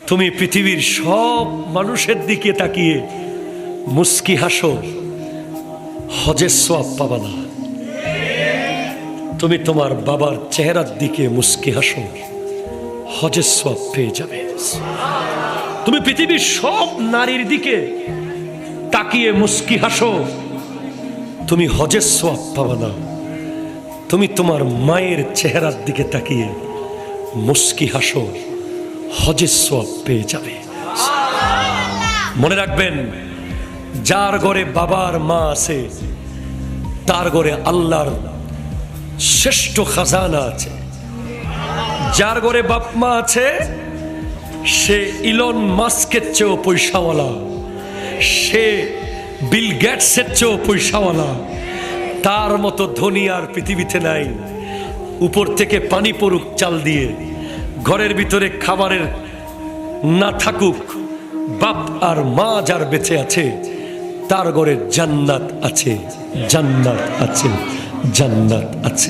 তুমি পৃথিবীর সব মানুষের দিকে তাকিয়ে মুস্কি হাসো, হজের সওয়াব পাবা না। তুমি তোমার বাবার চেহারার দিকে মুস্কি হাসো, হজের সওয়াব পেয়ে যাবে। তুমি পৃথিবীর সব নারীর দিকে তাকিয়ে মুস্কি হাসো, তুমি হজের সওয়াব পাবা না। তুমি তোমার মায়ের চেহারার দিকে তাকিয়ে মুস্কি হাসো, হজের সওয়াব পেয়ে যাবে। মনে রাখবেন, যার ঘরে বাবার মা আছে তার ঘরে আল্লাহর শ্রেষ্ঠ খাজানা আছে। যার ঘরে বাপ মা আছে সে ইলন মাস্কের চেয়েও পয়সাওয়ালা, সে বিল গেটসের চেয়েও পয়সাওয়ালা। তার মতো ধনী আর পৃথিবীতে নাই। উপর থেকে পানি পড়ুক চাল দিয়ে, ঘরের ভিতরে খাবারের না থাকুক, বাপ আর মা যার বেঁচে আছে তার ঘরে জান্নাত আছে, জান্নাত আছে, জান্নাত আছে।